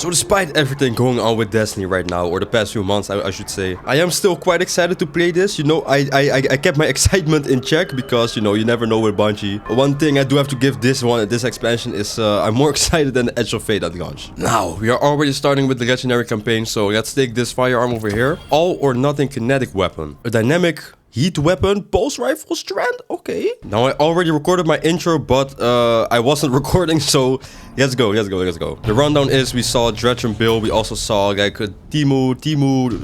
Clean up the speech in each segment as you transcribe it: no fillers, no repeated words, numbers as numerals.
So despite everything going on with Destiny right now, or the past few months I should say, I am still quite excited to play this. You know, I kept my excitement in check because, you know, you never know with Bungie. One thing I do have to give this expansion is I'm more excited than the Edge of Fate at launch. Now, we are already starting with the legendary campaign, so let's take this firearm over here. All or nothing kinetic weapon. A dynamic heat weapon, pulse rifle strand, okay. Now I already recorded my intro, but I wasn't recording, so let's go. The rundown is we saw Dredge and Bill, we also saw like a Timu,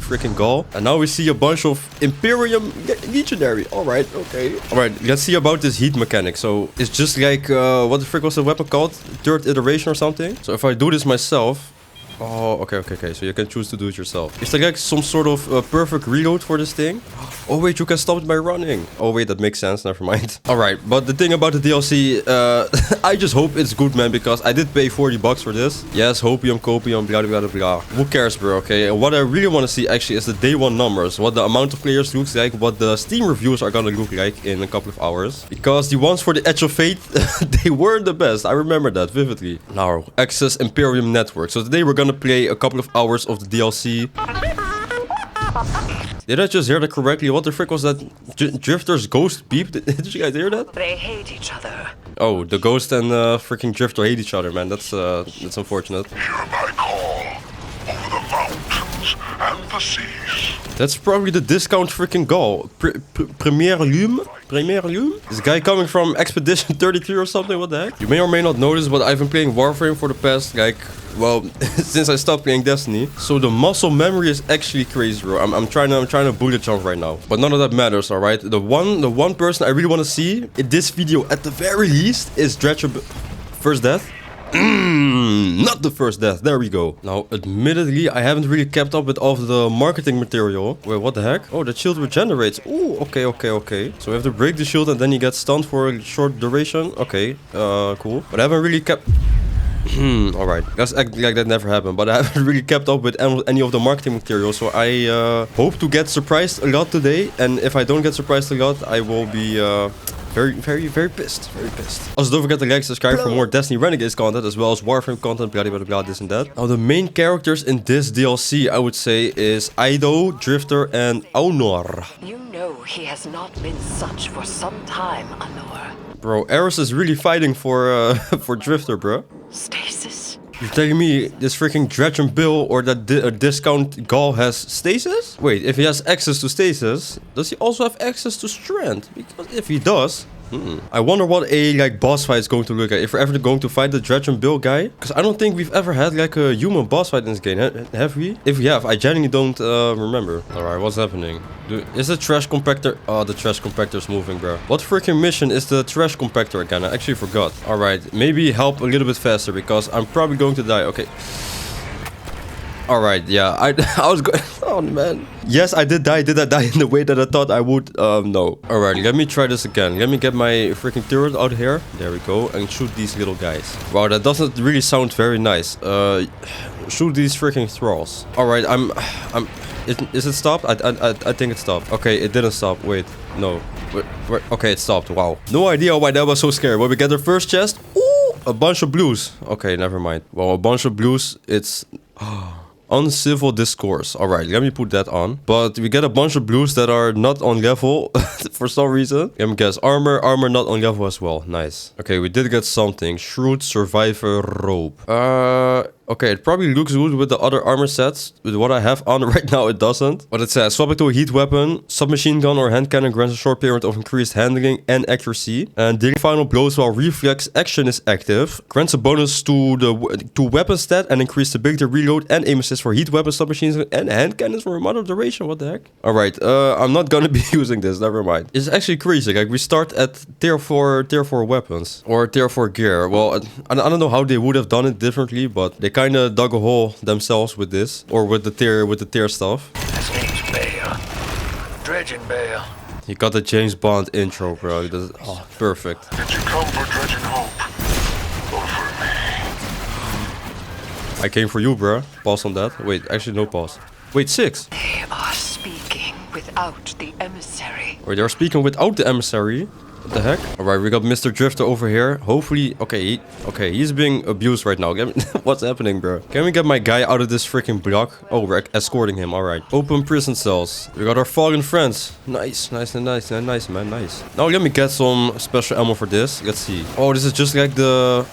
freaking Gaul. And now we see a bunch of Imperium Legionary, alright, okay. Alright, let's see about this heat mechanic. So it's just like, what the frick was the weapon called? Third iteration or something? So if I do this myself, oh, okay. So you can choose to do it yourself. Is there like some sort of perfect reload for this thing? Oh wait, you can stop it by running. Oh wait, that makes sense. Never mind. Alright, but the thing about the DLC, I just hope it's good, man, because I did pay 40 bucks for this. Yes, hopium, copium, blah, blah, blah, blah. Who cares, bro, okay? And what I really want to see actually is the day one numbers. What the amount of players looks like, what the Steam reviews are gonna look like in a couple of hours. Because the ones for the Edge of Fate, they weren't the best. I remember that vividly. Now, Access Imperium Network. So today we're gonna play a couple of hours of the DLC. Did I just hear that correctly? What the frick was that? Drifter's ghost beep? Did you guys hear that? They hate each other. Oh, the ghost and freaking Drifter hate each other, man. That's unfortunate. Hear my call over the mountains and the seas. That's probably the discount freaking Gaul. Premier Lume? This guy coming from Expedition 33 or something, what the heck? You may or may not notice, but I've been playing Warframe for the past, like, well, since I stopped playing Destiny. So the muscle memory is actually crazy, bro. I'm trying to bullet jump right now. But none of that matters, alright? The one person I really want to see in this video at the very least is Dredge. First death. Not the first death. There we go. Now, admittedly, I haven't really kept up with all of the marketing material. Wait, what the heck? Oh, the shield regenerates. Ooh, okay. So we have to break the shield and then you get stunned for a short duration. Okay, cool. But I haven't really kept... Alright, let's act like that never happened. But I haven't really kept up with any of the marketing material. So I hope to get surprised a lot today. And if I don't get surprised a lot, I will be... Very pissed. Also, don't forget to like, subscribe for more Destiny Renegades content, as well as Warframe content, blah, blah, blah, this and that. Now, the main characters in this DLC, I would say, is Ido, Drifter, and Aunor. You know he has not been such for some time, Anor. Bro, Eris is really fighting for Drifter, bro. Stasis? You're telling me this freaking Dredge and Bill or that discount Gaul has stasis? Wait, if he has access to stasis, does he also have access to strength? Because if he does... I wonder what a like boss fight is going to look like. If we're ever going to fight the Dredge and Bill guy. Because I don't think we've ever had like a human boss fight in this game. Have we? If we have, I genuinely don't remember. Alright, what's happening? Is the trash compactor... Oh, the trash compactor is moving, bro. What freaking mission is the trash compactor again? I actually forgot. Alright, maybe help a little bit faster because I'm probably going to die. Okay. Alright, yeah, I was going... Oh, man. Yes, I did die. Did I die in the way that I thought I would? No. Alright, let me try this again. Let me get my freaking turret out here. There we go. And shoot these little guys. Wow, that doesn't really sound very nice. Shoot these freaking thralls. Alright, Is it stopped? I think it stopped. Okay, it didn't stop. Wait, no. Wait, okay, it stopped. Wow. No idea why that was so scary. When we get the first chest... Ooh, a bunch of blues. Okay, never mind. Well, a bunch of blues, it's... Uncivil discourse. Alright, let me put that on. But we get a bunch of blues that are not on level for some reason. Let me guess. Armor not on level as well. Nice. Okay, we did get something. Shrewd Survivor Rope. Okay, it probably looks good with the other armor sets. With what I have on right now, it doesn't. But it says, swap it to a heat weapon. Submachine gun or hand cannon grants a short period of increased handling and accuracy. And dealing final blows while reflex action is active. Grants a bonus to weapon stat and increased ability to reload and aim assist for heat weapons, submachines, and hand cannons for a moderate duration. What the heck? Alright, I'm not gonna be using this. Never mind. It's actually crazy. Like, we start at tier 4 weapons. Or tier 4 gear. Well, I don't know how they would have done it differently, but they kind of dug a hole themselves with this, or with the tier stuff. His name's Bale. Dredge and Bale. He got the James Bond intro, bro. Oh, perfect. Did you come for Dredge and Hope? Or for me? I came for you, bro. Pause on that. Wait, actually no pause. Wait, 6. They are speaking without the emissary. Or they're speaking without the emissary. What the heck? Alright, we got Mr. Drifter over here. Hopefully... Okay, he's being abused right now. What's happening, bro? Can we get my guy out of this freaking block? Oh, we're escorting him. Alright. Open prison cells. We got our fallen friends. Nice, nice, nice, nice, man. Nice. Now let me get some special ammo for this. Let's see. Oh, this is just like the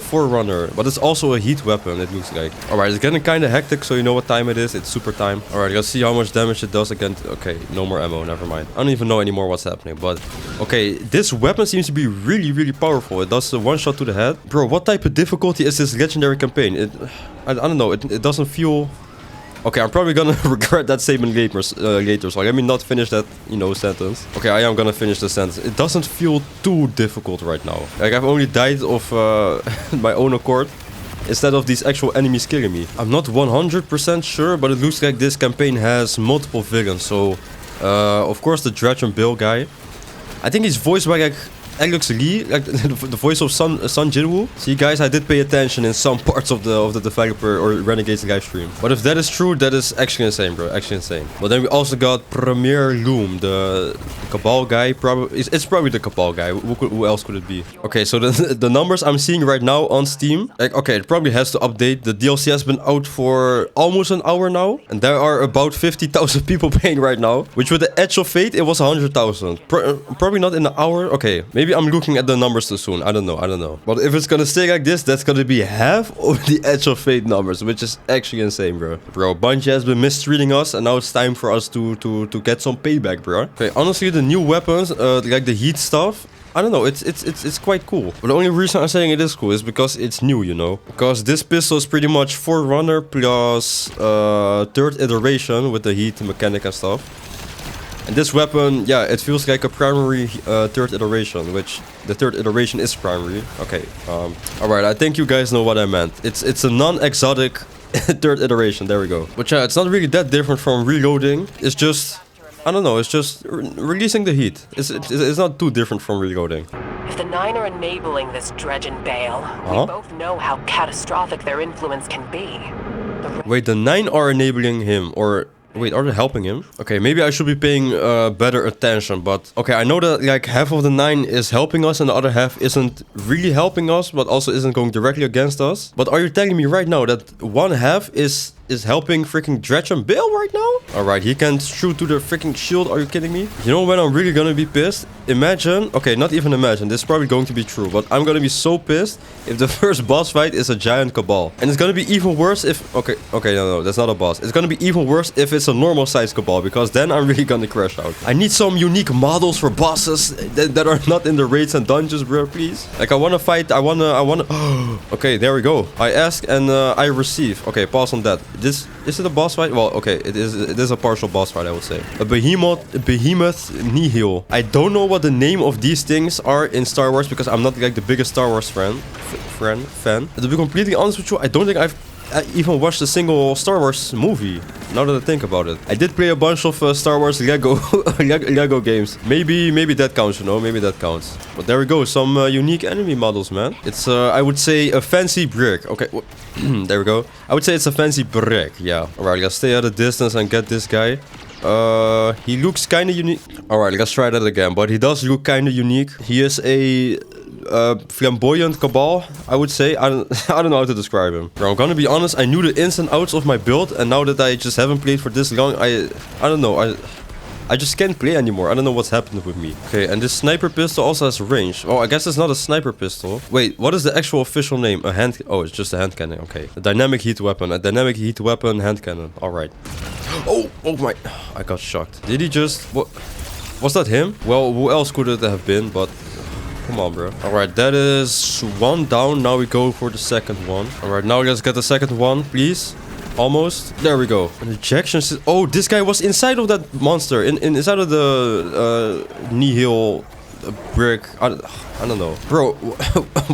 Forerunner. But it's also a heat weapon, it looks like. Alright, it's getting kind of hectic, so you know what time it is. It's super time. Alright, let's see how much damage it does again. Okay, no more ammo. Never mind. I don't even know anymore what's happening, but... Okay, this weapon seems to be really, really powerful. It does a one shot to the head. Bro, what type of difficulty is this legendary campaign? I don't know. It doesn't feel... Okay, I'm probably gonna regret that statement later, so let me not finish that, you know, sentence. Okay, I am gonna finish the sentence. It doesn't feel too difficult right now. Like, I've only died of my own accord, instead of these actual enemies killing me. I'm not 100% sure, but it looks like this campaign has multiple villains. So, of course, the Dredge and Bill guy. I think he's voiced by, like, Alex Lee, like the voice of Sun Jinwoo. See, guys, I did pay attention in some parts of the developer or Renegades live stream. But if that is true, that is actually insane, bro. Actually insane. But then we also got Premier Loom, the Cabal guy. Probably it's probably the Cabal guy. Who else could it be? Okay, so the numbers I'm seeing right now on Steam, like, okay, it probably has to update. The DLC has been out for almost an hour now, and there are about 50,000 people playing right now. Which with the Edge of Fate, it was 100,000. Probably not in an hour. Okay, maybe I'm looking at the numbers too soon. I don't know. But if it's gonna stay like this, that's gonna be half of the Edge of Fate numbers, which is actually insane, bro. Bro, Bungie has been mistreating us, and now it's time for us to get some payback, bro. Okay, honestly, the new weapons, like the heat stuff, I don't know, it's quite cool. But the only reason I'm saying it is cool is because it's new, you know. Because this pistol is pretty much Forerunner plus third iteration with the heat mechanic and stuff. And this weapon, yeah, it feels like a primary third iteration, which the third iteration is primary. Okay, alright, I think you guys know what I meant. It's a non-exotic third iteration, there we go. But yeah, it's not really that different from reloading. It's just, I don't know, it's just releasing the heat. It's not too different from reloading. If the Nine are enabling this Dredge and Bale, we both know how catastrophic their influence can be. Wait, the 9 are enabling him, or... Wait, are they helping him? Okay, maybe I should be paying better attention, but... Okay, I know that, like, half of the 9 is helping us and the other half isn't really helping us, but also isn't going directly against us. But are you telling me right now that one half is helping freaking Dredge and Bill right now? Alright, he can shoot to the freaking shield. Are you kidding me? You know when I'm really gonna be pissed? Imagine, okay, not even imagine, this is probably going to be true, but I'm gonna be so pissed if the first boss fight is a giant Cabal. And it's gonna be even worse if... Okay, no, that's not a boss. It's gonna be even worse if it's a normal size Cabal, because then I'm really gonna crash out. I need some unique models for bosses that are not in the raids and dungeons, bro, please. Like, I wanna fight, I wanna... Okay, there we go. I ask and I receive. Okay, pause on that. Is it a boss fight? Well, okay, it is a partial boss fight, I would say. A behemoth nihil. I don't know what the name of these things are in Star Wars, because I'm not like the biggest Star Wars fan. To be completely honest with you, I don't think I even watched a single Star Wars movie, now that I think about it. I did play a bunch of Star Wars Lego Lego games. Maybe that counts, you know, maybe that counts. But there we go, some unique enemy models, man. It's, I would say, a fancy brick. Okay, there we go. I would say it's a fancy brick, yeah. Alright, let's stay at a distance and get this guy. He looks kind of unique. Alright, let's try that again, but he does look kind of unique. He is a... flamboyant Cabal, I would say. I don't know how to describe him. Bro, I'm gonna be honest, I knew the ins and outs of my build, and now that I just haven't played for this long, I don't know, I just can't play anymore. I don't know what's happened with me. Okay, and this sniper pistol also has range. Oh, I guess it's not a sniper pistol. Wait, what is the actual official name? A hand... Oh, it's just a hand cannon. Okay. A dynamic heat weapon. A dynamic heat weapon hand cannon. Alright. Oh my... I got shocked. Did he just... What? Was that him? Well, who else could it have been, but... Come on, bro. Alright, that is one down. Now we go for the second one. Alright, now let's get the second one, please. Almost. There we go. An ejection system. Oh, this guy was inside of that monster. Inside of the nihil brick. I don't know. Bro,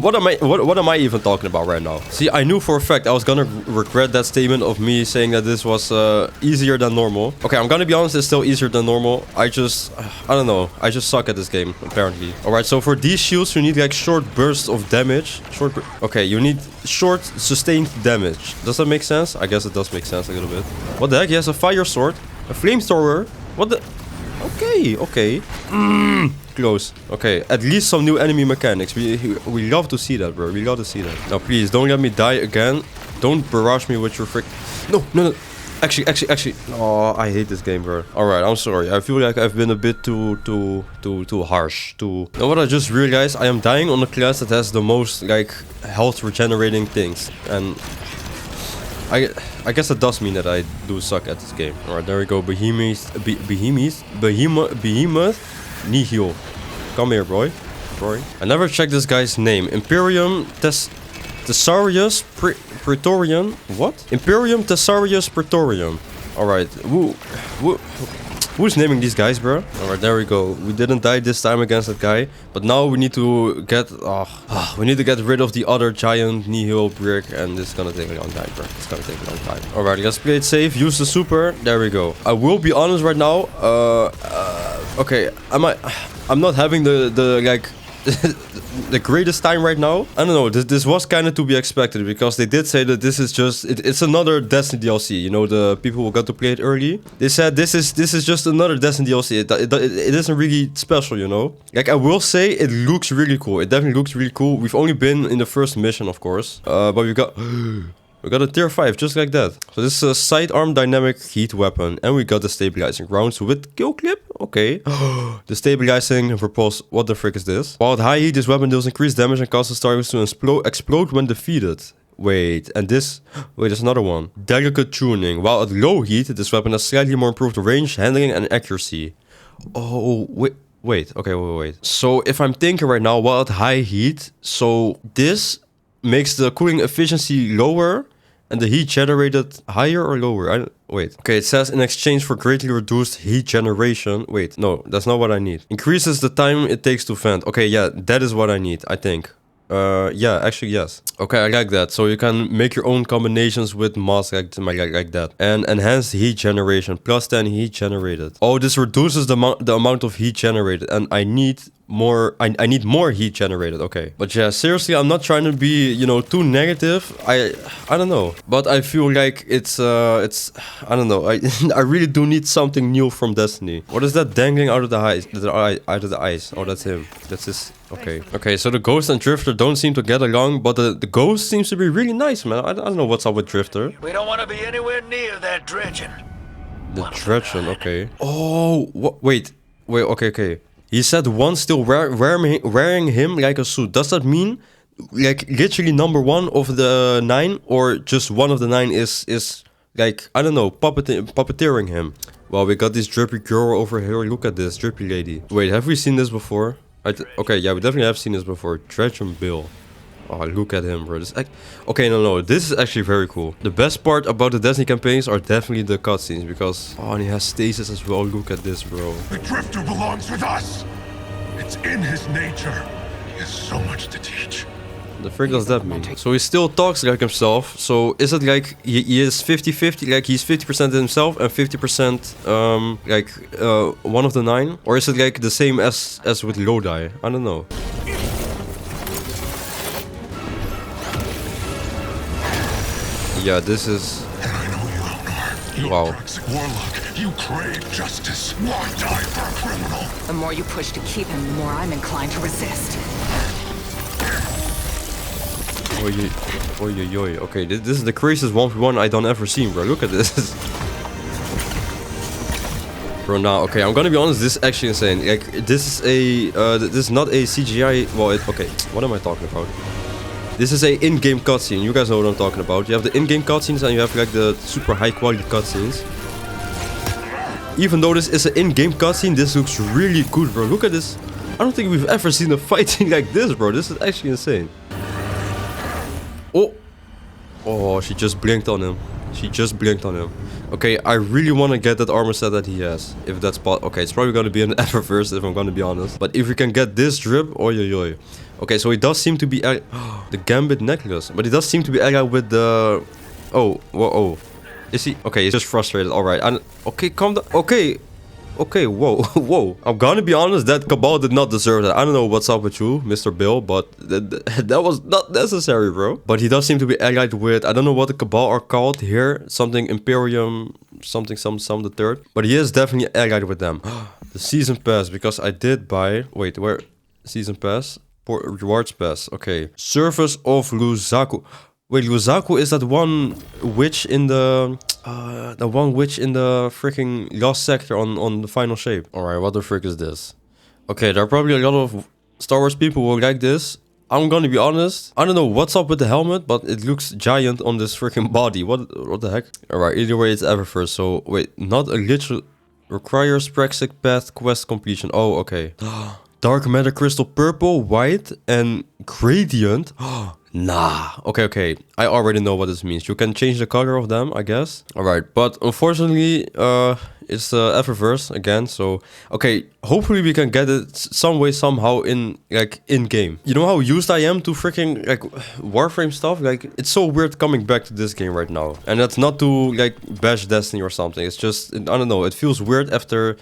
what am I even talking about right now? See, I knew for a fact I was gonna regret that statement of me saying that this was easier than normal. Okay, I'm gonna be honest, it's still easier than normal. I don't know. I just suck at this game, apparently. Alright, so for these shields, you need like short bursts of damage. Okay, you need short sustained damage. Does that make sense? I guess it does make sense a little bit. What the heck? He has a fire sword. A flamethrower. What the... Okay. close. Okay, at least some new enemy mechanics. We love to see that, bro. We love to see that. Now, please, don't let me die again. Don't barrage me with your frick... No, no, no. Actually. Oh, I hate this game, bro. Alright, I'm sorry. I feel like I've been a bit too harsh. You know what I just realized? I am dying on a class that has the most, like, health regenerating things. And... I guess that does mean that I do suck at this game. Alright, there we go. Behemoth Nihil. Come here, boy. I never checked this guy's name. Imperium Thesaurus Praetorian. What? Imperium Thesaurus Praetorian. Alright. Who's naming these guys, bro? Alright, there we go. We didn't die this time against that guy. But now we need to get... we need to get rid of the other giant Nihil brick. And it's gonna take a long time, bro. It's gonna take a long time. Alright, let's play it safe. Use the super. There we go. I will be honest right now. Okay. I'm not having the like... the greatest time right now. I don't know, this was kind of to be expected, because they did say that this is just it's another Destiny DLC. You know, the people who got to play it early, they said this is just another Destiny DLC. It isn't really special, you know. Like, I will say it looks really cool. It definitely looks really cool. We've only been in the first mission, of course, but we got a tier 5, just like that. So this is a sidearm dynamic heat weapon. And we got the stabilizing rounds with kill clip. Okay. The stabilizing repulse. What the frick is this? While at high heat, this weapon deals increased damage and causes targets to explode when defeated. Wait, and this... Wait, there's another one. Delicate tuning. While at low heat, this weapon has slightly more improved range, handling, and accuracy. Oh, wait. Okay, wait. So if I'm thinking right now, while at high heat, so this makes the cooling efficiency lower and the heat generated higher or lower? Wait. Okay, it says in exchange for greatly reduced heat generation. Wait, no, that's not what I need. Increases the time it takes to vent. Okay, yeah, that is what I need, I think. Yeah, actually, yes. Okay, I like that. So you can make your own combinations with mods like that. And enhanced heat generation. Plus 10 heat generated. Oh, this reduces the amount of heat generated. And I need more... I need more heat generated. Okay. But yeah, seriously, I'm not trying to be, you know, too negative. I don't know. But I feel like it's I don't know. I really do need something new from Destiny. What is that dangling out of the eyes? Out of the eyes. Oh, that's him. That's his... Okay. Okay, so the Ghost and Drifter don't seem to get along, but the Ghost seems to be really nice, man. I don't know what's up with Drifter. We don't want to be anywhere near that dredging. The dredging, okay. Oh, wait, okay. He said one still wearing him like a suit. Does that mean, like, literally number 1 of the 9, or just one of the 9 is like, I don't know, puppeteering him? Well, we got this drippy girl over here. Look at this drippy lady. Wait, have we seen this before? Okay, yeah, we definitely have seen this before. Dredgen Bill. Oh, look at him, bro. Okay, no. This is actually very cool. The best part about the Destiny campaigns are definitely the cutscenes, because... Oh, and he has stasis as well. Look at this, bro. The Drifter belongs with us. It's in his nature. He has so much to teach. The frick does that mean? So he still talks like himself. So is it like he is 50-50? Like he's 50% himself and 50% like one of the 9? Or is it like the same as with Lodi? I don't know. Yeah, this is... And I know you, Outlaw. You wow. Warlock, you crave justice. Why die for a criminal? The more you push to keep him, the more I'm inclined to resist. Oi. Okay, this is the craziest 1v1 I don't ever seen, bro. Look at this. Bro, now, okay, I'm gonna be honest, this is actually insane. Like, this is not a CGI... Well, okay, what am I talking about? This is a in-game cutscene. You guys know what I'm talking about. You have the in-game cutscenes and you have, like, the super high-quality cutscenes. Even though this is an in-game cutscene, this looks really good, bro. Look at this. I don't think we've ever seen a fighting like this, bro. This is actually insane. Oh, she just blinked on him. Okay, I really want to get that armor set that he has. If that's possible. Okay, it's probably going to be an Eververse if I'm going to be honest. But if we can get this drip, oi. Okay, so he does seem to be... the Gambit necklace. But he does seem to be allied with the... Oh. Is he... Okay, he's just frustrated. Alright. Okay, calm down. Okay, whoa. I'm gonna be honest, that Cabal did not deserve that. I don't know what's up with you, Mr. Bill, but that was not necessary, bro. But he does seem to be allied with... I don't know what the Cabal are called here. Something Imperium... Something the third. But he is definitely allied with them. The season pass, because I did buy... Wait, where? Season pass? Rewards pass. Okay. Service of Luzaku. Wait, Luzaku is that one witch in the... the one witch in the freaking last sector on the final shape. Alright, what the frick is this? Okay, there are probably a lot of Star Wars people who like this. I'm gonna be honest. I don't know what's up with the helmet, but it looks giant on this freaking body. What the heck? Alright, either way, it's Everfirst. So, wait, not a literal... Requires Praxic Path quest completion. Oh, okay. Dark Matter Crystal Purple, White, and Gradient. Nah. Okay. I already know what this means. You can change the color of them, I guess. Alright, but unfortunately, it's Eververse again, so... Okay, hopefully we can get it some way, somehow in-game. You know how used I am to freaking, Warframe stuff? Like, it's so weird coming back to this game right now. And that's not to, bash Destiny or something. It's just, I don't know, it feels weird after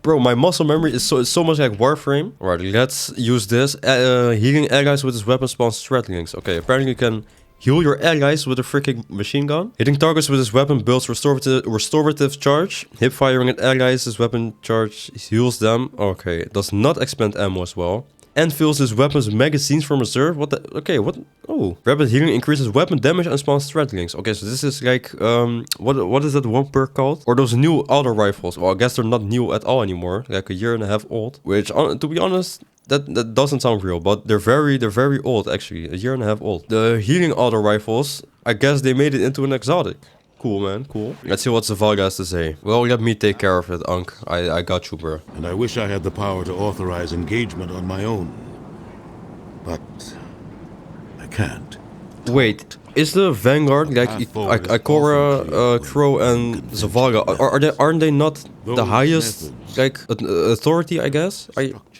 bro, my muscle memory is so much like Warframe. Alright, let's use this. Healing allies with his weapon spawns threatlings. Okay, apparently you can heal your allies with a freaking machine gun. Hitting targets with his weapon builds restorative charge. Hip firing at allies, his weapon charge heals them. Okay, does not expend ammo as well. And fills his weapons magazines from reserve. What the? Okay, what? Oh, rapid healing increases weapon damage and spawns threatlings. Okay, so this is what is that one perk called? Or those new auto rifles? Well, I guess they're not new at all anymore. Like a year and a half old. Which, to be honest, that doesn't sound real. But they're very old actually. A year and a half old. The healing auto rifles, I guess they made it into an exotic. Cool, man, cool. Let's see what Zavalga has to say. Well, let me take care of it, Unc. I got you, bro. And I wish I had the power to authorize engagement on my own. But I can't. Wait, is the Vanguard, Ikora, Crow, and Zavalga, aren't they not the highest, authority, I guess?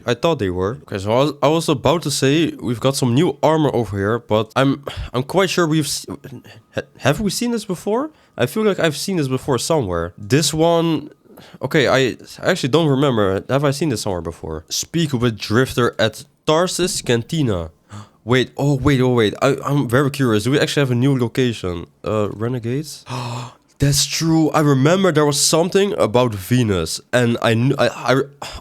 I thought they were. Okay, so I was about to say we've got some new armor over here, but I'm quite sure have we seen this before? I feel like I've seen this before somewhere. This one... Okay, I actually don't remember. Have I seen this somewhere before? Speak with Drifter at Tarsus Cantina. Wait, wait. I'm very curious. Do we actually have a new location? Renegades? That's true. I remember there was something about Venus, and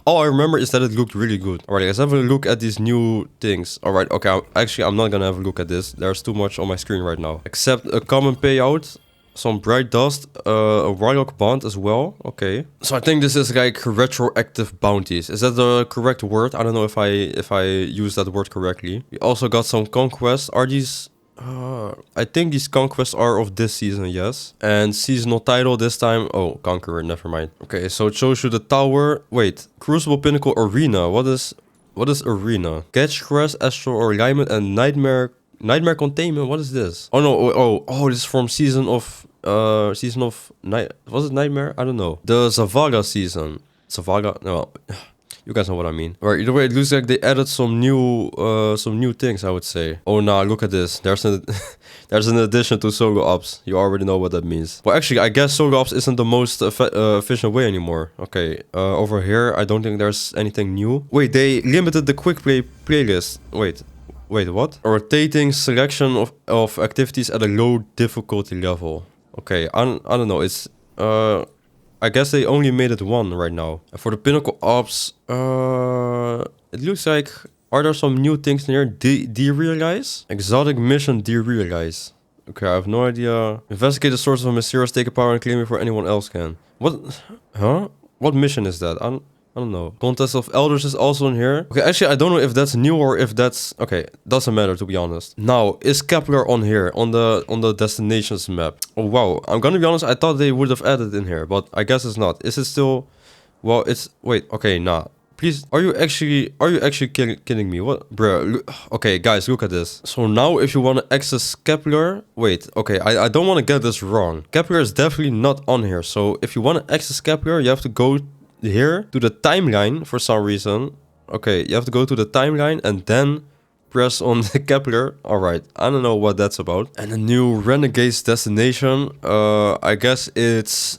all I remember is that it looked really good. Alright, let's have a look at these new things. Alright, okay. Actually, I'm not gonna have a look at this. There's too much on my screen right now. Except a common payout, some bright dust, a warlock bond as well. Okay. So I think this is retroactive bounties. Is that the correct word? I don't know if I use that word correctly. We also got some conquests. Are these... I think these conquests are of this season, yes. And seasonal title this time. Oh, Conqueror, never mind. Okay, so it shows you the tower. Wait, Crucible Pinnacle Arena. What is Arena? Catch, Crest, Astral Alignment, and Nightmare Containment. What is this? Oh no, oh, this is from season of night. Was it Nightmare? I don't know. The Zavalga season. Zavalga, no. You guys know what I mean. Alright, either way, it looks like they added some new things, I would say. Oh, nah, look at this. There's an addition to solo ops. You already know what that means. Well, actually, I guess solo ops isn't the most efficient way anymore. Okay, over here, I don't think there's anything new. Wait, they limited the quick play playlist. Wait, what? A rotating selection of activities at a low difficulty level. Okay, I don't know. It's I guess they only made it one right now. And for the Pinnacle Ops, it looks like... Are there some new things in here? Derealize? Exotic mission Derealize. Okay, I have no idea. Investigate the source of a mysterious taken power and claim it before anyone else can. What? Huh? What mission is that? I don't know. Contest of Elders is also in here. Okay, actually, I don't know if that's new or if that's... Okay, doesn't matter, to be honest. Now, is Kepler on here? On the destinations map? Oh, wow. I'm gonna be honest, I thought they would have added in here, but I guess it's not. Is it still... Well, it's... Wait, okay, nah. Please, are you actually kidding me? What? Bruh, okay, guys, look at this. So now, if you want to access Kepler... Wait, okay, I don't want to get this wrong. Kepler is definitely not on here. So, if you want to access Kepler, you have to go... here to the timeline for some reason. Okay, you have to go to the timeline and then press on the Kepler. Alright, I don't know what that's about. And a new Renegades destination. I guess it's...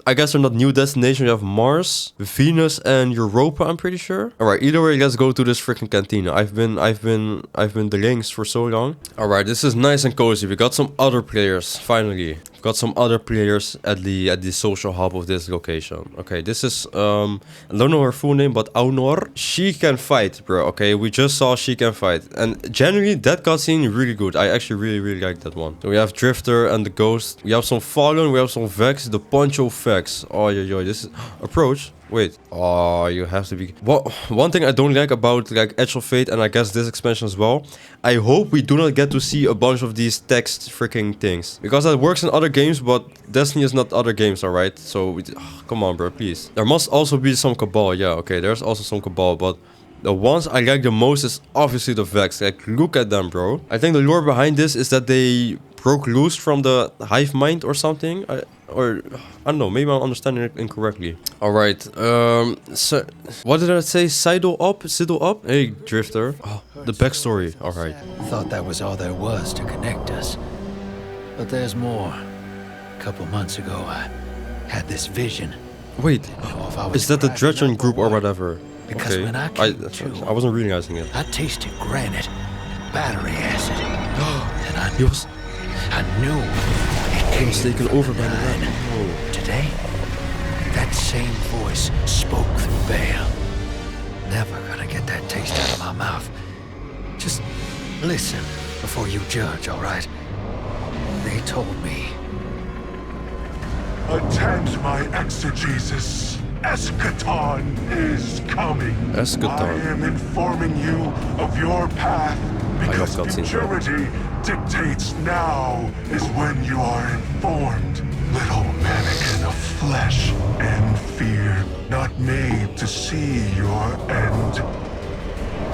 I guess they're not new destinations. We have Mars, Venus, and Europa, I'm pretty sure. Alright, either way, let's go to this freaking cantina. I've been delaying for so long. Alright, this is nice and cozy. We got some other players, finally. We've got some other players at the social hub of this location. Okay, this is I don't know her full name, but Aunor. She can fight, bro. Okay, we just saw she can fight. And generally that cutscene really good. I actually really like that one. So we have Drifter and the Ghost. We have some Fallen, we have some Vex, the Poncho Vex. Oh yo, this is approach. Wait. Oh, you have to be... Well, one thing I don't like about like Edge of Fate, and I guess this expansion as well, I hope we do not get to see a bunch of these text freaking things. Because that works in other games, but Destiny is not other games, alright? So, come on, bro, please. There must also be some Cabal. Yeah, okay, there's also some Cabal, but... The ones I like the most is obviously the Vex. Like, look at them, bro. I think the lore behind this is that they broke loose from the hive mind or something. I don't know, maybe I'm understanding it incorrectly. Alright, so what did I say? Sidle up? Hey, Drifter. Oh, the backstory. Alright. Thought that was all there was to connect us. But there's more. A couple months ago, I had this vision. Wait, is that the Dredgen group or whatever? Because Okay, when I came to, I wasn't realizing it. I tasted granite, battery acid, and I knew He was taken over by the line. red. Today, that same voice spoke through Bale. Never gonna get that taste out of my mouth. Just listen before you judge, all right? They told me. Attend my exegesis. Eschaton is coming. Eschaton. I am informing you of your path because love cutscenes, bro. futurity dictates now is when you are informed. Little mannequin of flesh and fear, not made to see your end.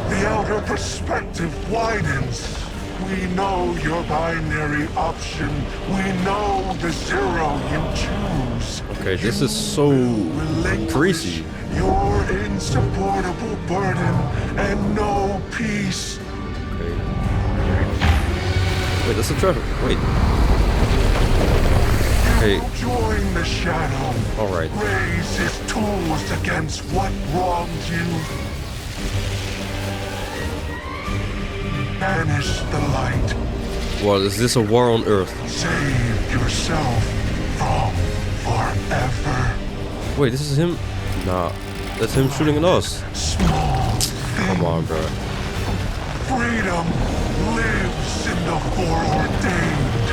The outer perspective widens. We know your binary option. We know the zero you choose. Okay, this is so crazy. Your insupportable burden and no peace. Okay. Wait, that's a traffic. Wait. Okay. Join the shadow. Alright. Raise his tools against what wronged you. Banish the light. Well, is this a war on Earth? Save yourself from forever. Wait, this is him? Nah, that's him shooting at us. Small Come on, bro. freedom lives in the foreordained.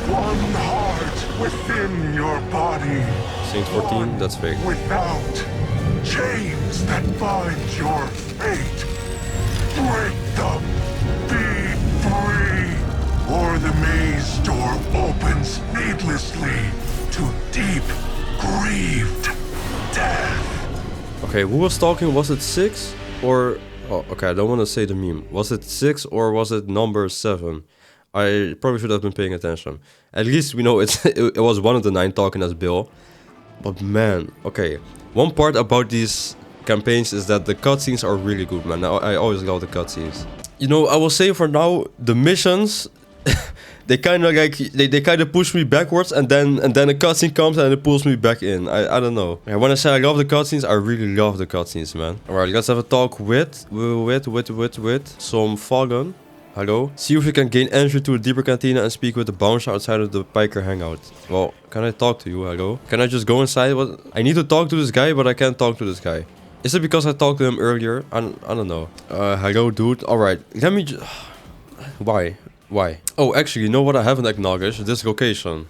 One heart within your body. Saint 14, that's fake. Without chains that bind your fate. Break them. Be free. Or the maze door opens needlessly to deep, grieved death. Okay, who was talking? Was it 6? Or... Oh, okay, I don't want to say the meme. Was it 6 or was it number 7? I probably should have been paying attention. At least we know it was one of the 9 talking as Bill. But man, okay. One part about these campaigns is that the cutscenes are really good, man. I always love the cutscenes. You know, I will say for now, the missions... they kind of like they kind of push me backwards, and then a cutscene comes and it pulls me back in. I don't know. And when I say I love the cutscenes, I really love the cutscenes, man. All right, let's have a talk with some Fallen. Hello. See if you can gain entry to a deeper cantina and speak with the bouncer outside of the Biker hangout. Well, can I talk to you? Hello. Can I just go inside? What? I need to talk to this guy, but I can't talk to this guy. Is it because I talked to him earlier? I don't know. Hello, dude. All right. Let me just... Why? Oh, actually, you know what I haven't acknowledged? This location.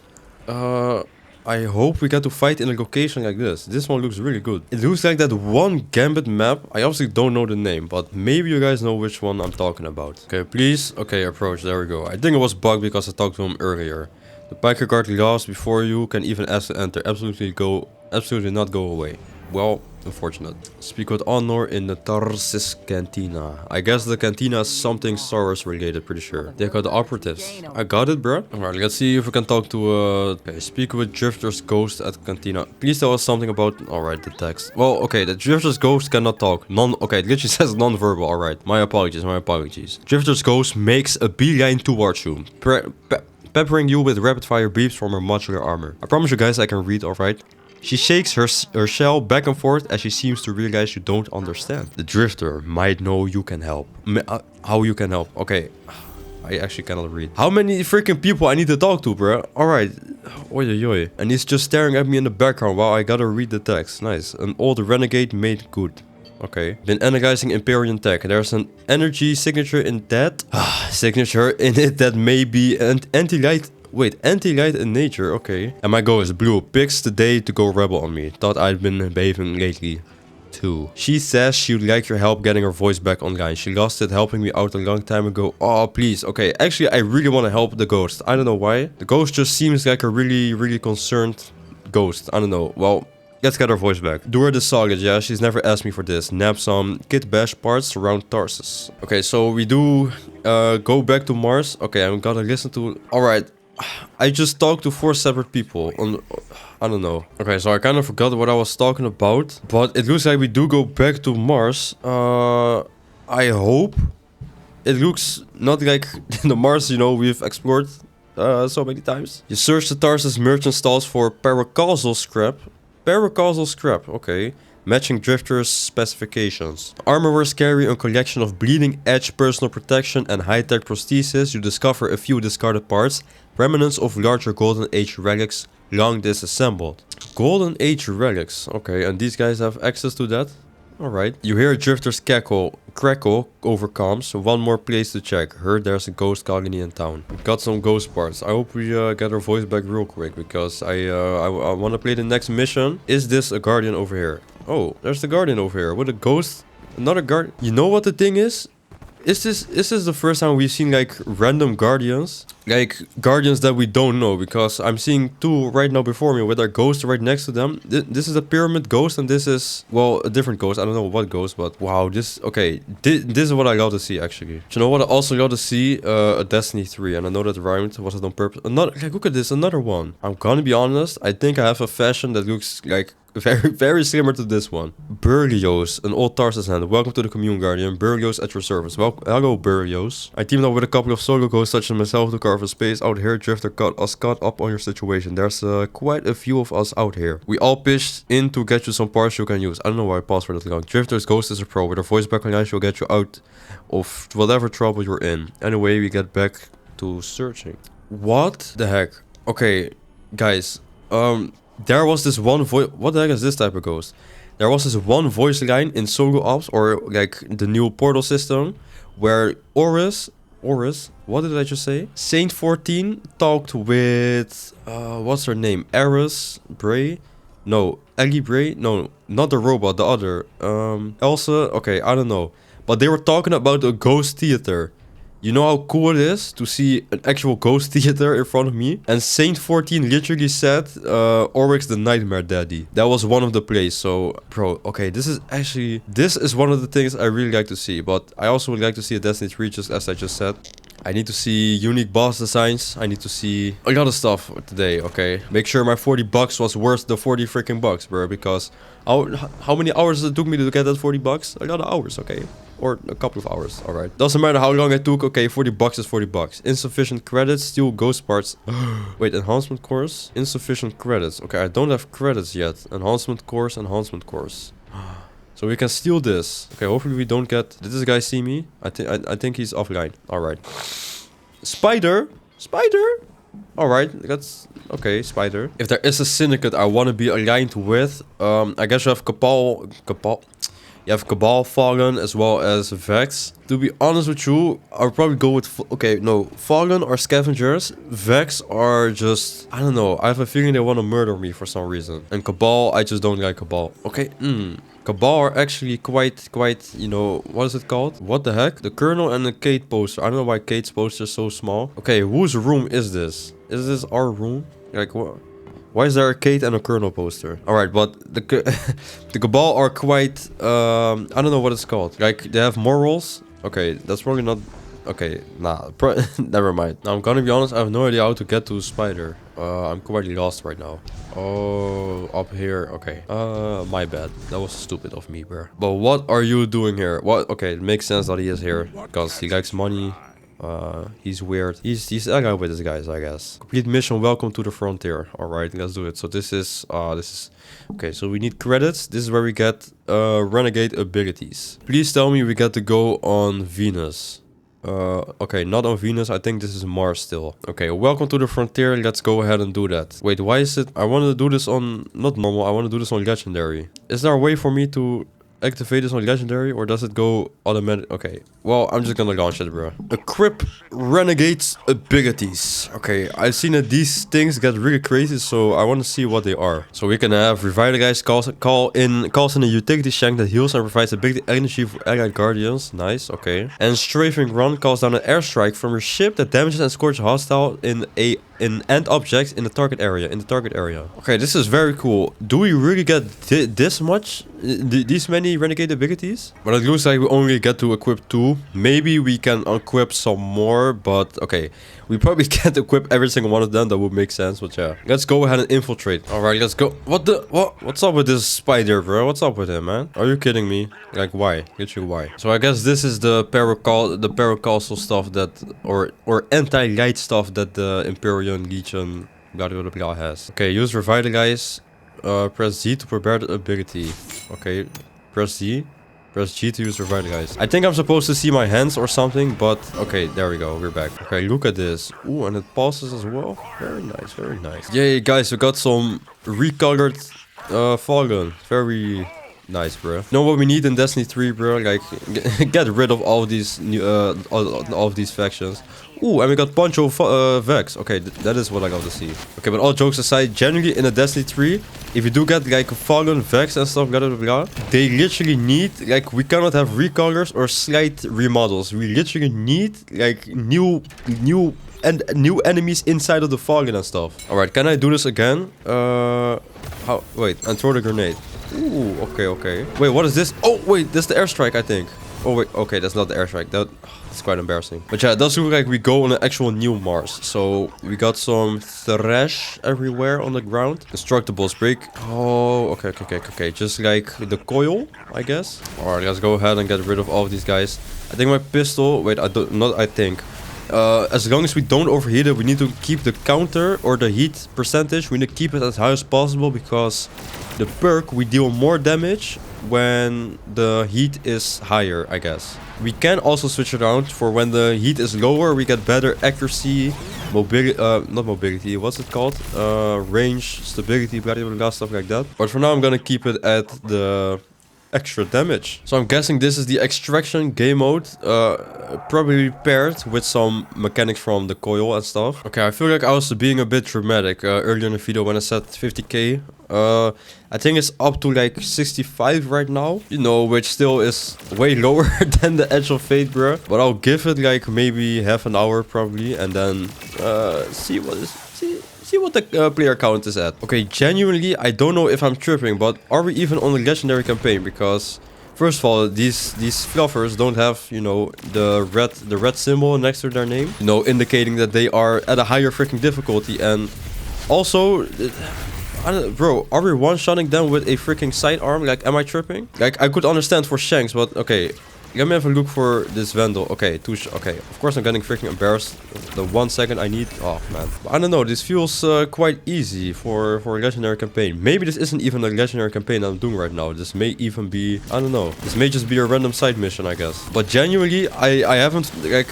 I hope we get to fight in a location like this. This one looks really good. It looks like that one Gambit map. I obviously don't know the name, but maybe you guys know which one I'm talking about. Okay, please. Okay, approach. There we go. I think it was bugged because I talked to him earlier. The biker guard lost before you can even ask to enter. Absolutely not go away. Well, unfortunate. Speak with Honor in the Tarsis Cantina. I guess the cantina is something Star Wars related, pretty sure. They got the operatives. I got it, bro. Alright, let's see if we can talk to okay, speak with Drifter's ghost at Cantina. Please tell us something about... Alright, the text. Well, okay, the Drifter's ghost cannot talk. Okay, it literally says non-verbal. Alright, my apologies. Drifter's ghost makes a beeline towards you. peppering you with rapid-fire beeps from her modular armor. I promise you guys I can read, alright? She shakes her shell back and forth as she seems to realize you don't understand. The drifter might know you can help. How you can help? Okay. I actually cannot read. How many freaking people I need to talk to, bro? Alright. Oi, oi, oi. And he's just staring at me in the background while I gotta read the text. Nice. An old renegade made good. Okay. Been analyzing Empyrean tech. There's an energy signature in that. Signature in it that may be an anti-light. Wait, anti-light in nature. Okay. And my goal is blue. Picks today to go rebel on me. Thought I'd been behaving lately. Too. She says she'd like your help getting her voice back online. She lost it helping me out a long time ago. Oh, please. Okay, actually, I really want to help the ghost. I don't know why. The ghost just seems like a really concerned ghost. I don't know. Well, let's get her voice back. Do her the solid, yeah? She's never asked me for this. Nab some kit bash parts around Tarsus. Okay, so we do go back to Mars. Okay, I'm gonna listen to... Alright. I just talked to 4 separate people on... I don't know. Okay, so I kind of forgot what I was talking about. But it looks like we do go back to Mars. I hope. It looks not like the Mars, you know, we've explored so many times. You search the Tarsus merchant stalls for paracausal scrap. Paracausal scrap, okay. Matching drifters specifications. Armorers carry a collection of bleeding edge personal protection and high-tech prosthesis. You discover a few discarded parts. Remnants of larger Golden Age relics long disassembled. Golden Age relics. Okay, and these guys have access to that? Alright. You hear a drifter's crackle over comms. One more place to check. Heard there's a ghost colony in town. Got some ghost parts. I hope we get our voice back real quick because I want to play the next mission. Is this a guardian over here? Oh, there's the guardian over here with a ghost. Another guard. You know what the thing is? Is this the first time we've seen like random guardians? Like guardians that we don't know, because I'm seeing 2 right now before me with our ghost right next to them. This is a pyramid ghost and this is, well, a different ghost. I don't know what ghost, but wow, this, okay. This is what I love to see actually. Do you know what I also love to see? A Destiny 3, and I know that rhymed. Was it on purpose? Another, like, look at this, another one. I'm gonna be honest, I think I have a fashion that looks like very similar to this one. Berlioz, an old Tarsus hand. Welcome to the Commune Guardian. Berlioz at your service. Well, hello, Berlioz. I teamed up with a couple of solo ghosts such as myself to carve a space out here. Drifter got us caught up on your situation. There's quite a few of us out here. We all pitched in to get you some parts you can use. I don't know why I paused for that long. Drifter's ghost is a pro. With her voice back online, she'll get you out of whatever trouble you're in. Anyway, we get back to searching. What the heck? Okay, guys. There was this one voice. What the heck is this type of ghost? There was this one voice line in Solo Ops, or like the new portal system, where Oris, what did I just say? Saint 14 talked with, what's her name? Eris Bray? No, Ellie Bray? No, not the robot, the other. Elsa? Okay, I don't know. But they were talking about a ghost theater. You know how cool it is to see an actual ghost theater in front of me? And Saint 14 literally said, Oryx the Nightmare Daddy. That was one of the plays. So, bro, okay, this is one of the things I really like to see. But I also would like to see a Destiny 3, just as I just said. I need to see unique boss designs. I need to see a lot of stuff today, okay? Make sure my 40 bucks was worth the 40 freaking bucks, bro. Because how many hours it took me to get that 40 bucks? A lot of hours, okay? Or a couple of hours, alright. Doesn't matter how long it took, okay, 40 bucks is 40 bucks. Insufficient credits, steal ghost parts. Wait, enhancement course? Insufficient credits. Okay, I don't have credits yet. Enhancement course, enhancement course. So we can steal this. Okay, hopefully we don't get... Did this guy see me? I think he's offline. Alright. Spider? Spider? Alright, that's... Okay, Spider. If there is a syndicate I want to be aligned with, I guess you have Cabal... You have Cabal, Fallen, as well as Vex. To be honest with you, I'll probably go with... Okay, no. Fallen are scavengers. Vex are just... I don't know. I have a feeling they want to murder me for some reason. And Cabal, I just don't like Cabal. Okay, Cabal are actually quite, you know... What is it called? What the heck? The Colonel and the Kate poster. I don't know why Kate's poster is so small. Okay, whose room is this? Is this our room? Like, what? Why is there a Kate and a Colonel poster? Alright, but the Cabal are quite... I don't know what it's called. Like, they have morals. Okay, that's probably not... Okay, nah. Never mind. Now, I'm gonna be honest, I have no idea how to get to Spider. I'm quite lost right now. Oh, up here. Okay. My bad. That was stupid of me, bro. But what are you doing here? What? Okay, it makes sense that he is here. Because he likes money. He's weird. He's alright with his guys, I guess. Complete mission, welcome to the frontier. Alright, let's do it. So this is okay, so we need credits. This is where we get renegade abilities. Please tell me we get to go on Venus. Okay, not on Venus. I think this is Mars still. Okay, welcome to the frontier. Let's go ahead and do that. Wait, why is it? I want to do this on, not normal. I want to do this on legendary. Is there a way for me to activate this on legendary, or does it go automatic? Okay, well, I'm just gonna launch it, bro. Equip Renegades abilities. Okay, I've seen that these things get really crazy, so I want to see what they are. So we can have Revitalize, calls in a utility shank that heals and provides ability energy for allied guardians. Nice, okay. And Strafing Run calls down an airstrike from your ship that damages and scorches a hostile in end objects in the target area. Okay, this is very cool. Do we really get this much? These many renegade abilities? But it looks like we only get to equip 2. Maybe we can equip some more, but okay. We probably can't equip every single one of them. That would make sense, but yeah. Let's go ahead and infiltrate. Alright, let's go. What's up with this spider, bro? What's up with him, man? Are you kidding me? Like, why? Literally, why? So I guess this is the paracastle stuff that, or anti-light stuff that the Imperial Legion blah blah blah has. Okay, use Revitalize. Press Z to prepare the ability. Okay, press Z. Press G to use Revitalize. I think I'm supposed to see my hands or something, but okay, there we go. We're back. Okay, look at this. Ooh, and it pauses as well. Very nice, very nice. Yay, guys, we got some recolored Falcon. Very nice, bro. You know what we need in Destiny 3, bro? Like, get rid of all these new, all of these factions. Ooh, and we got Poncho Vex. Okay, that is what I got to see. Okay, but all jokes aside, generally in a Destiny 3, if you do get like Falcon, Vex and stuff, blah blah blah, they literally need, like, we cannot have recolors or slight remodels. We literally need like new enemies inside of the Falcon and stuff. Alright, can I do this again? How? Wait, and throw the grenade. Ooh, okay. Wait, what is this? Oh, wait, this is the airstrike, I think. Oh, wait, okay, that's not the airstrike. That's quite embarrassing. But yeah, it does look like we go on an actual new Mars. So we got some thrash everywhere on the ground. Destructibles break. Oh, okay. Just like the coil, I guess. Alright, let's go ahead and get rid of all of these guys. I think my pistol, wait, I think. As long as we don't overheat it, we need to keep the counter or the heat percentage. We need to keep it as high as possible because the perk, we deal more damage when the heat is higher, I guess. We can also switch it around for when the heat is lower. We get better accuracy, mobility, not mobility, what's it called? Range, stability, blah blah blah, stuff like that. But for now, I'm gonna keep it at the extra damage. So I'm guessing this is the extraction game mode, probably paired with some mechanics from the coil and stuff. Okay, I feel like I was being a bit dramatic earlier in the video when I said 50k. I think it's up to like 65 right now, you know, which still is way lower than the Edge of Fate, bro. But I'll give it like maybe half an hour probably, and then see what the player count is at. Okay, genuinely, I don't know if I'm tripping, but are we even on the legendary campaign? Because first of all, these fluffers don't have, you know, the red symbol next to their name, you know, indicating that they are at a higher freaking difficulty. And also, bro, are we one-shotting them with a freaking sidearm? Like, am I tripping? Like, I could understand for Shanks, but okay. Let me have a look for this Vandal. Okay, okay. Of course, I'm getting freaking embarrassed. The 1 second I need. Oh, man. I don't know. This feels quite easy for a legendary campaign. Maybe this isn't even a legendary campaign I'm doing right now. This may even be, I don't know. This may just be a random side mission, I guess. But genuinely, I haven't, like,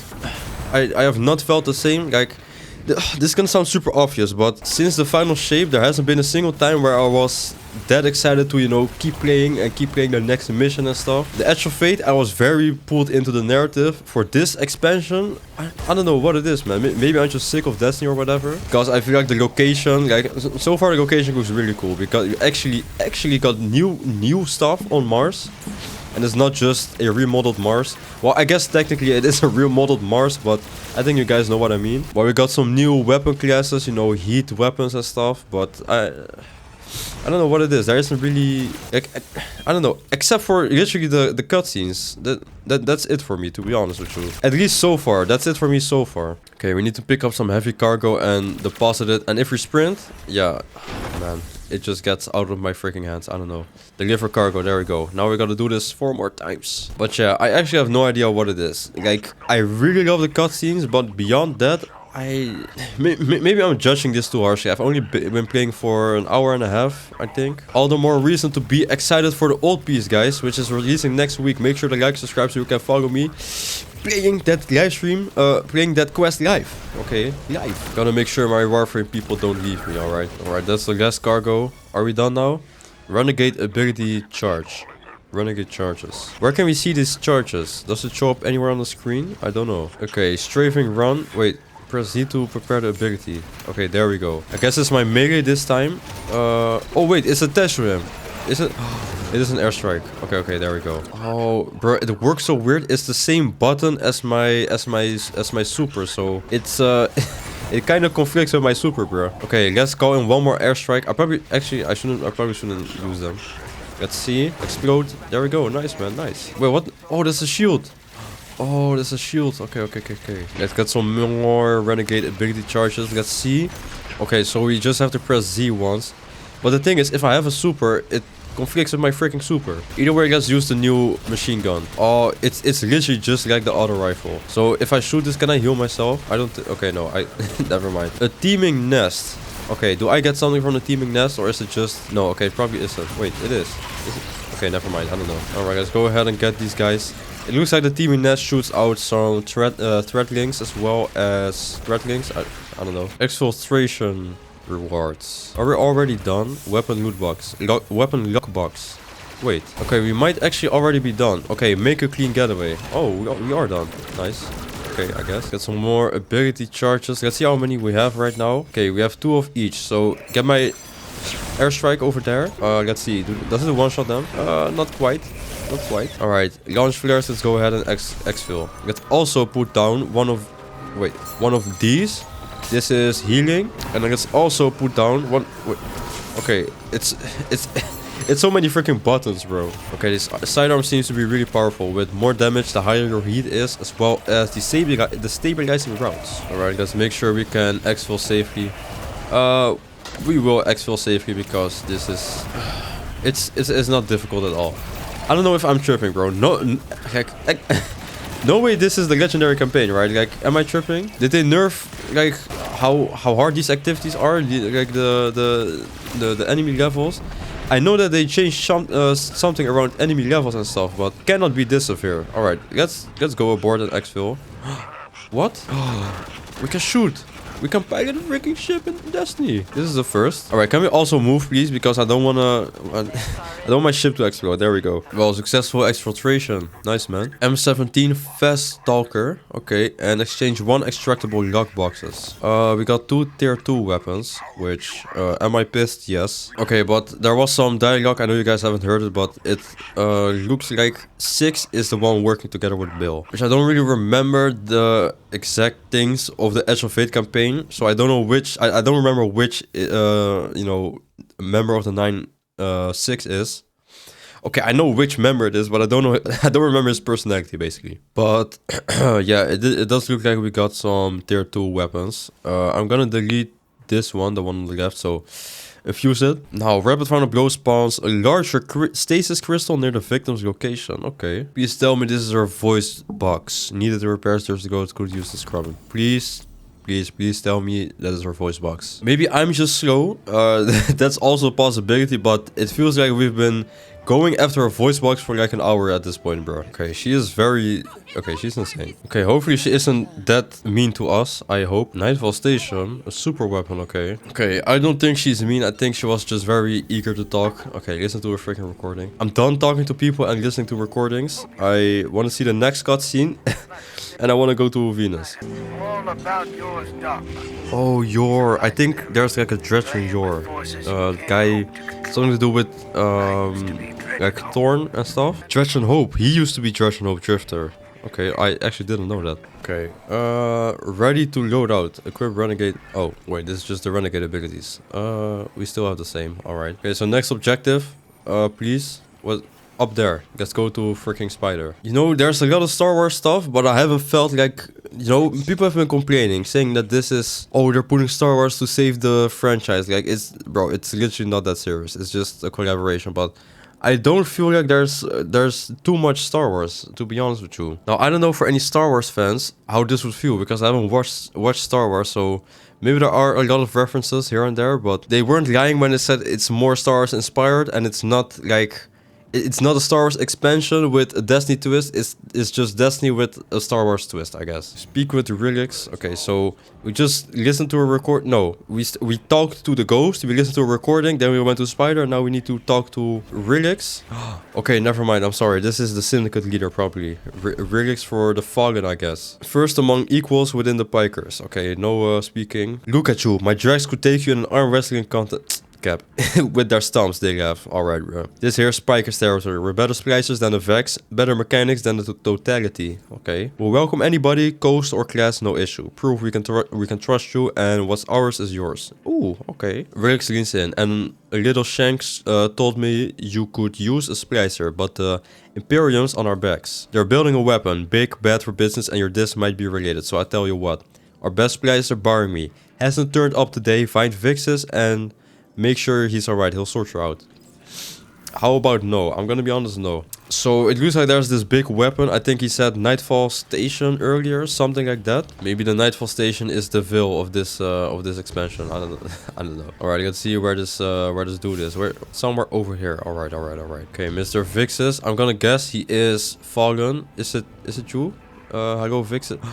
I have not felt the same, like, this is gonna sound super obvious, but since the final shape, there hasn't been a single time where I was that excited to, you know, keep playing the next mission and stuff. The Edge of Fate, I was very pulled into the narrative. For this expansion, I don't know what it is, man. Maybe I'm just sick of Destiny or whatever. Because I feel like the location, like, so far the location looks really cool. Because you actually got new stuff on Mars. And it's not just a remodeled Mars. Well, I guess technically it is a remodeled Mars, but I think you guys know what I mean. Well, we got some new weapon classes, you know, heat weapons and stuff, but I don't know what it is. There isn't really, like, I don't know, except for literally the cutscenes. That's it for me, to be honest with you. At least so far, that's it for me so far. Okay, we need to pick up some heavy cargo and deposit it. And if we sprint, yeah, man. It just gets out of my freaking hands. I don't know. Deliver cargo. There we go. Now we gotta do this 4 more times. But yeah, I actually have no idea what it is. Like, I really love the cutscenes, but beyond that, maybe I'm judging this too harshly. I've only been playing for an hour and a half, I think. All the more reason to be excited for the old piece, guys, which is releasing next week. Make sure to like, subscribe so you can follow me playing that live stream, playing that quest live. Okay, live. Gotta make sure my Warframe people don't leave me, alright? Alright, that's the last cargo. Are we done now? Renegade ability charge. Renegade charges. Where can we see these charges? Does it show up anywhere on the screen? I don't know. Okay, strafing run. Wait. Press Z to prepare the ability. Okay, there we go. I guess it's my melee this time. Oh wait, it's attached to him. Is it? It is an airstrike. Okay, there we go. Oh, bro, it works so weird. It's the same button as my super, so it's it kind of conflicts with my super, bro. Okay, let's call in one more airstrike. I probably shouldn't use them. Let's see. Explode. There we go. Nice, man. Nice. Wait, what? Oh, that's a shield. Oh, there's a shield. Okay. Let's get some more renegade ability charges. Let's see. Okay, so we just have to press Z once. But the thing is, if I have a super, it conflicts with my freaking super. Either way, let's use the new machine gun. Oh, it's literally just like the auto rifle. So if I shoot this, can I heal myself? I don't. Okay, no. Never mind. A teaming nest. Okay, do I get something from the teaming nest, or is it just? No. Okay, it probably isn't. Wait, it is. Is it? Okay, never mind. I don't know. All right, let's go ahead and get these guys. It looks like the teaming nest shoots out some threadlings as well as threadlings. I don't know. Exfiltration rewards. Are we already done? Weapon loot box. Weapon lockbox. Wait. Okay, we might actually already be done. Okay, make a clean getaway. Oh, we are done. Nice. Okay, I guess. Get some more ability charges. Let's see how many we have right now. Okay, we have 2 of each. So get my airstrike over there. Let's see. Does it one-shot them? Not quite. Not quite. Alright, launch flares. Let's go ahead and exfil. Let's also put down one of these. This is healing. And then let's also put down one. Wait. Okay, it's so many freaking buttons, bro. Okay, this sidearm seems to be really powerful. With more damage, the higher your heat is, as well as the stabilizing rounds. Alright, let's make sure we can exfil safely. We will exfil safely because this is it's not difficult at all. I don't know if I'm tripping, bro. No way this is the legendary campaign, right? Like, am I tripping? Did they nerf like how hard these activities are? Like the enemy levels? I know that they changed something around enemy levels and stuff, but cannot be this severe. Alright, let's go aboard and exfil. What? We can shoot. We can pilot a freaking ship in Destiny. This is the first. Alright, can we also move, please? Because I don't want my ship to explode. There we go. Well, successful exfiltration. Nice, man. M17 Fast Stalker. Okay, and exchange 1 extractable lock boxes. We got 2 tier 2 weapons, which, am I pissed? Yes. Okay, but there was some dialogue. I know you guys haven't heard it, but it looks like 6 is the one working together with Bill. Which I don't really remember the exact things of the Edge of Fate campaign. So I don't know which, I don't remember which, you know, member of the 9-6 is. Okay, I know which member it is, but I don't know, I don't remember his personality, basically. But, yeah, it does look like we got some tier 2 weapons. I'm gonna delete this one, the one on the left, so infuse it. Now, rapid final blow spawns a larger stasis crystal near the victim's location. Okay. Please tell me this is her voice box. Needed to repair stairs to go, it could use the scrubbing. Please tell me that is her voice box. Maybe I'm just slow. That's also a possibility, but it feels like we've been going after her voice box for like an hour at this point, bro. Okay, she is very... Okay, she's insane. Okay, hopefully she isn't that mean to us, I hope. Nightfall Station, a super weapon, okay. Okay, I don't think she's mean. I think she was just very eager to talk. Okay, listen to her freaking recording. I'm done talking to people and listening to recordings. I want to see the next cutscene. And I want to go to Venus. All about your stuff. Oh, Yor. I think there's like a Dredge in Yor. Guy, something to do with like Thorn and stuff. Dredge and Hope. He used to be Dredge and Hope Drifter. Okay, I actually didn't know that. Okay, ready to load out. Equip Renegade. Oh, wait, this is just the Renegade abilities. We still have the same. Alright. Okay, so next objective, please. What? Up there. Let's go to freaking Spider. You know, there's a lot of Star Wars stuff, but I haven't felt like you know, people have been complaining, saying that this is, oh, they're putting Star Wars to save the franchise. Like, it's, bro, it's literally not that serious. It's just a collaboration, but I don't feel like there's too much Star Wars, to be honest with you. Now, I don't know for any Star Wars fans how this would feel, because I haven't watched Star Wars, so maybe there are a lot of references here and there, but they weren't lying when they said it's more Star Wars inspired, and it's not like, it's not a Star Wars expansion with a Destiny twist. It's just Destiny with a Star Wars twist, I guess. Speak with relics. Okay, so we just listened to a record. No, we talked to the ghost. We listened to a recording. Then we went to Spider. Now we need to talk to relics. Okay, never mind. I'm sorry. This is the Syndicate leader, probably. Relics for the Fallen, I guess. First among equals within the Pikers. Okay, no speaking. Look at you. My drags could take you in an arm wrestling contest. Cap. With their stumps they have. Alright, bro. This here's Spiker's territory. We're better splicers than the Vex, better mechanics than the Totality. Okay. We'll welcome anybody, coast or class, no issue. Prove we can trust you, and what's ours is yours. Ooh, okay. Relix leans in, and a little Shanks told me you could use a splicer, but the Imperium's on our backs. They're building a weapon, big, bad for business, and your disc might be related, so I tell you what. Our best splicer, barring me, hasn't turned up today. Find Vixes and make sure he's alright, he'll sort you out. How about no? I'm gonna be honest, no. So it looks like there's this big weapon. I think he said Nightfall Station earlier, something like that. Maybe the Nightfall Station is the Vil of this expansion. I don't know. I don't know. Alright, let's see where this dude is. Where, somewhere over here. Alright. Okay, Mr. Vixes. I'm gonna guess he is Fallen. Is it you? Hello, Vixes.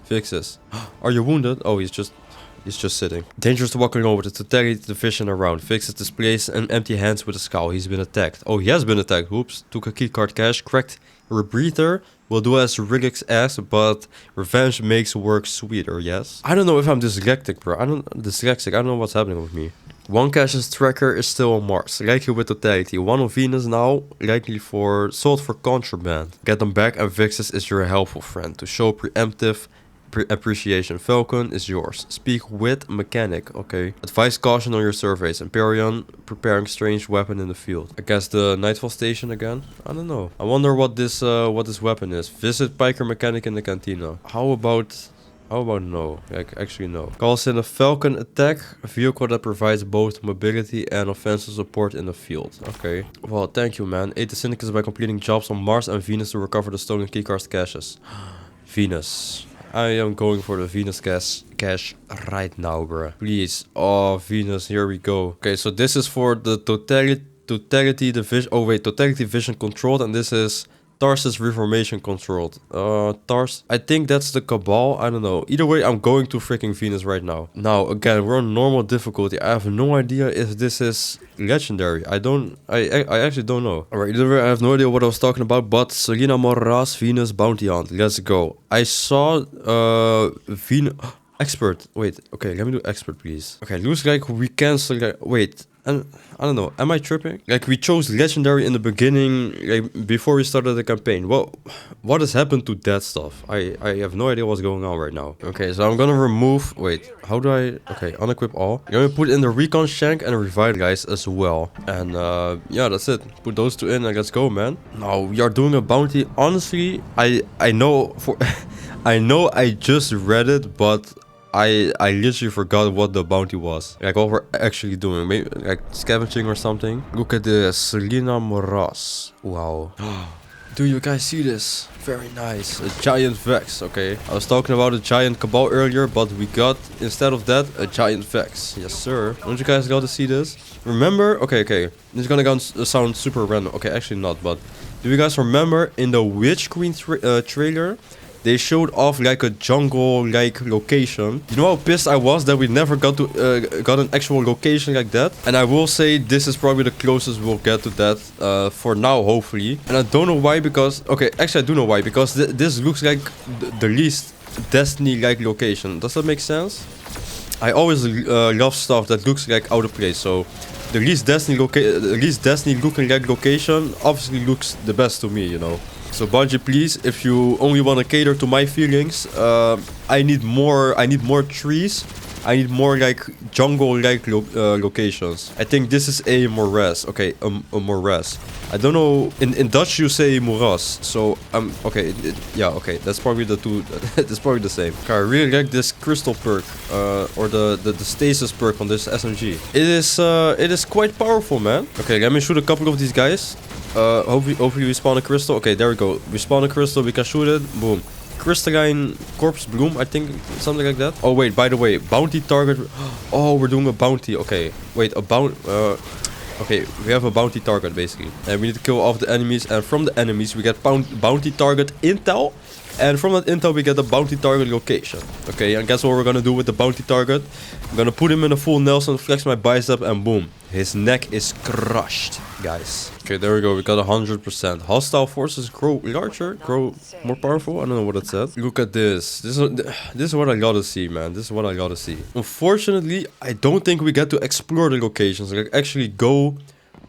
Vixes. Are you wounded? Oh, he's just sitting. Dangerous to walk alone with a totality division around. Fixes displays and empty hands with a scowl. He's been attacked. Oh, he has been attacked. Whoops. Took a keycard cache. Cracked rebreather. Will do as Rillick's ass, but revenge makes work sweeter, yes? I don't know if I'm dyslexic, bro. I don't know what's happening with me. One cache's tracker is still on Mars, likely with totality. One on Venus now, likely sold for contraband. Get them back, and Vixes is your helpful friend. To show preemptive appreciation. Falcon is yours. Speak with mechanic. Okay. Advise caution on your surveys. Empyrean preparing strange weapon in the field. I guess the Nightfall Station again. I don't know. I wonder what this weapon is. Visit Piker mechanic in the cantina. How about no? Like, actually no. Calls in a Falcon attack. A vehicle that provides both mobility and offensive support in the field. Okay. Well, thank you, man. Aid the syndicates by completing jobs on Mars and Venus to recover the stolen keycard caches. Venus. I am going for the Venus cache right now, bruh. Please. Oh, Venus, here we go. Okay, so this is for the totality division. Oh wait, totality vision controlled, and this is Tarsus reformation controlled. Tars. I think that's the Cabal. I don't know. Either way, I'm going to freaking Venus right now. Now, again, we're on normal difficulty. I have no idea if this is legendary. I actually don't know. Alright, either way, I have no idea what I was talking about, but Selena Moraz, Venus Bounty Hunt. Let's go. I saw Venus expert. Wait, okay, let me do expert, please. Okay, looks like we cancel. Wait. And I don't know, am I tripping? Like, we chose legendary in the beginning, like before we started the campaign. What has happened to that stuff? I have no idea what's going on right now. Okay, so I'm gonna remove, wait, how do I, okay, unequip all. I'm gonna put in the recon shank and revitalize as well. And yeah, that's it. Put those two in and let's go, man. Now we are doing a bounty. Honestly, I know for I know I just read it, but I literally forgot what the bounty was. Like what we're actually doing. Maybe like scavenging or something. Look at this. Selena Moraz. Wow. Do you guys see this? Very nice. A giant Vex. Okay. I was talking about a giant Cabal earlier, but we got, instead of that, a giant Vex. Yes, sir. Don't you guys got to see this? Remember? Okay. This is gonna sound super random. Okay, actually not, but do you guys remember in the Witch Queen trailer? They showed off like a jungle-like location. You know how pissed I was that we never got an actual location like that? And I will say this is probably the closest we'll get to that for now, hopefully. And I don't know why, because... Okay, actually I do know why. Because this looks like the least Destiny-like location. Does that make sense? I always love stuff that looks like out of place. So the least Destiny looking like location obviously looks the best to me, you know. So Bungie, please, if you only want to cater to my feelings, I need more trees I need more like jungle-like locations. I think this is a morass. Okay, a morass. I don't know. In Dutch you say moeras. So okay. Yeah. Okay. That's probably the two. That's probably the same. Okay, I really like this crystal perk, or the stasis perk on this SMG. It is quite powerful, man. Okay, let me shoot a couple of these guys. Hopefully we spawn a crystal. Okay, there we go. We spawn a crystal. We can shoot it. Boom. Crystalline corpse bloom, I think, something like that. Oh wait, by the way, bounty target. Oh, we're doing a bounty. Okay, wait, a bounty. Okay, we have a bounty target basically, and we need to kill off the enemies. And from the enemies, we get bounty target intel, and from that intel, we get the bounty target location. Okay, and guess what we're gonna do with the bounty target? I'm gonna put him in a full Nelson, flex my bicep, and boom, his neck is crushed, guys. Okay, there we go. We got 100%. Hostile forces grow larger, grow more powerful. I don't know what it said. Look at this. This is what I gotta see, man. This is what I gotta see. Unfortunately, I don't think we get to explore the locations. Like actually go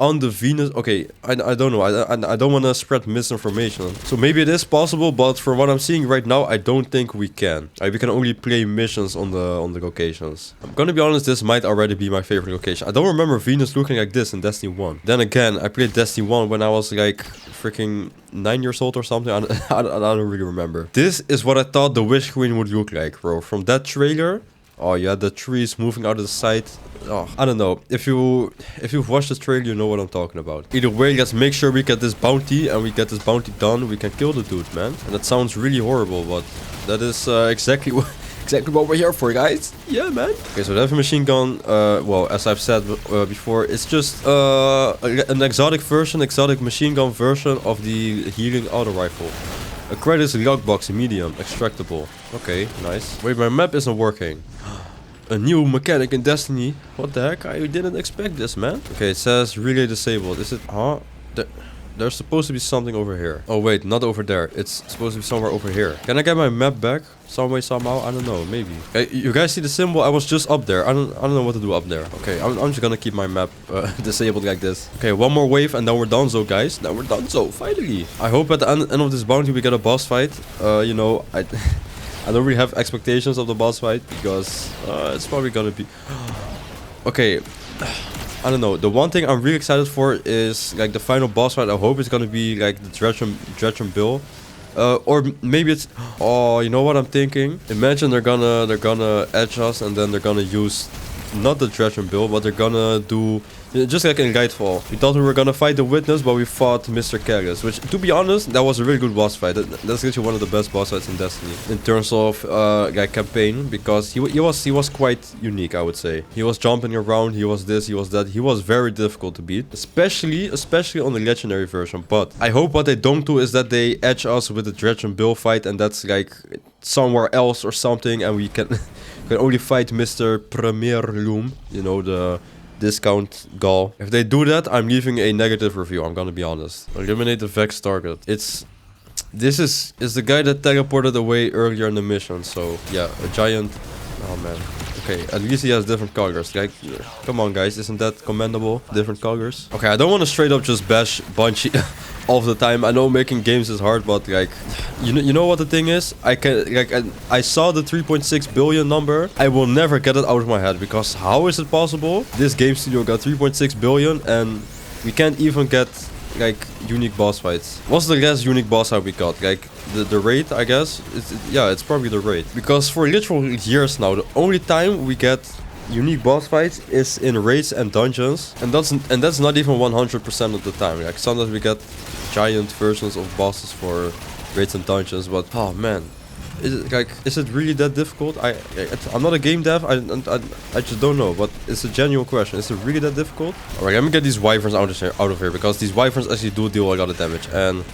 on the Venus. Okay, I don't know. I don't want to spread misinformation. So maybe it is possible, but from what I'm seeing right now, I don't think we can. We can only play missions on the locations. I'm gonna be honest, this might already be my favorite location. I don't remember Venus looking like this in Destiny 1. Then again, I played Destiny 1 when I was like freaking 9 years old or something. I don't really remember. This is what I thought the wish screen would look like, bro. From that trailer. Oh yeah, the trees moving out of the sight. Oh, I don't know. If you've watched the trailer, you know what I'm talking about. Either way, let's make sure we get this bounty, and we get this bounty done. We can kill the dude, man. And that sounds really horrible, but that is exactly what we're here for, guys. Yeah, man. Okay, so the heavy machine gun, well, as I've said before, it's just an exotic machine gun version of the healing auto rifle. A credits lockbox medium, extractable. Okay, nice. Wait, my map isn't working. A new mechanic in Destiny. What the heck? I didn't expect this, man. Okay, it says relay disabled. Is it? Huh? There's supposed to be something over here. Oh wait, not over there. It's supposed to be somewhere over here. Can I get my map back? Some way, somehow? I don't know. Maybe. Okay, you guys see the symbol? I was just up there. I don't know what to do up there. Okay, I'm just gonna keep my map disabled like this. Okay, one more wave and then we're done, so guys. Then we're done, so finally. I hope at the end of this bounty we get a boss fight. You know, I don't really have expectations of the boss fight because it's probably gonna be. Okay. I don't know. The one thing I'm really excited for is like the final boss fight. I hope it's gonna be like the Dredgen Bill, or maybe it's. Oh, you know what I'm thinking? Imagine they're gonna edge us and then they're gonna use not the Dredgen Bill, but they're gonna do just like in Lightfall. We thought we were gonna fight the Witness, but we fought Mr. Careless, which, to be honest, that was a really good boss fight. That's actually one of the best boss fights in Destiny in terms of like campaign, because he was quite unique, I would say. He was jumping around, he was this, he was that. He was very difficult to beat, especially on the legendary version. But I hope what they don't do is that they edge us with the Dredgen Bill fight, and that's like somewhere else or something, and we can only fight Mr. Premier Loom, you know, the discount Gaul. If they do that, I'm leaving a negative review, I'm gonna be honest. Eliminate the Vex target. This is the guy that teleported away earlier in the mission, so yeah, a giant. Oh man. Okay, at least he has different colors. Like, come on guys, isn't that commendable? Different colors. Okay, I don't want to straight up just bash Bungie all the time. I know making games is hard, but like, you know what the thing is? I saw the 3.6 billion number. I will never get it out of my head, because how is it possible? This game studio got 3.6 billion and we can't even get like unique boss fights. What's the last unique boss fight we got? Like the raid, I guess. Yeah, it's probably the raid, because for literal years now, the only time we get unique boss fights is in raids and dungeons, and that's not even 100% of the time. Like sometimes we get giant versions of bosses for raids and dungeons, but oh man, is it really that difficult? I'm not a game dev. I just don't know, but it's a genuine question. Is it really that difficult? Alright, let me get these wyverns out of here, because these wyverns actually do deal a lot of damage. And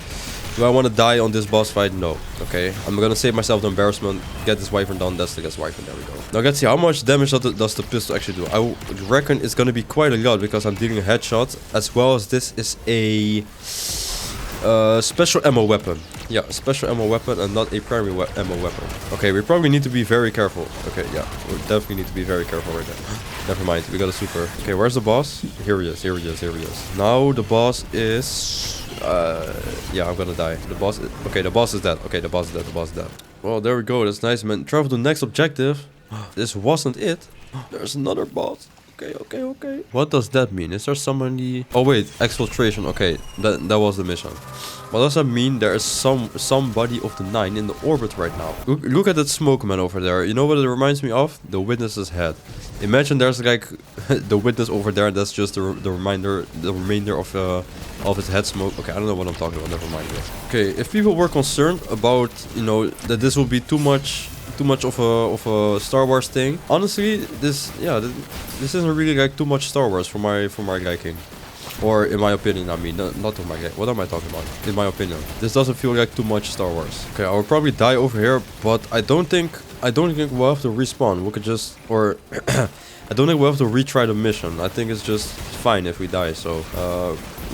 do I want to die on this boss fight? No. Okay, I'm gonna save myself the embarrassment. Get this wyvern done. That's the last wyvern. There we go. Now let's see how much damage does the pistol actually do. I reckon it's gonna be quite a lot, because I'm dealing headshots, as well as this is a special ammo weapon. Yeah, a special ammo weapon and not a primary ammo weapon. Okay, we probably need to be very careful. Okay, yeah, we definitely need to be very careful right now. Never mind, we got a super. Okay, where's the boss? Here he is, here he is, here he is. Now the boss is... yeah, I'm gonna die. The boss is... Okay, the boss is dead. Okay, the boss is dead, the boss is dead. Well, there we go, that's nice, man. Travel to the next objective. This wasn't it. There's another boss. Okay. What does that mean? Is there somebody... Oh wait, exfiltration. Okay, that was the mission. What does that mean? There is somebody of the 9 in the orbit right now. Look at that smoke man over there. You know what it reminds me of? The witness's head. Imagine there's like the witness over there. That's just the remainder of his head smoke. Okay, I don't know what I'm talking about. Never mind. Okay, if people were concerned about, you know, that this will be too much of a Star Wars thing. Honestly, this isn't really like too much Star Wars for my liking. Or in my opinion, I mean, not of my liking. What am I talking about? In my opinion, this doesn't feel like too much Star Wars. Okay, I will probably die over here, but I don't think we'll have to respawn. We could just, or I don't think we'll have to retry the mission. I think it's just fine if we die. So,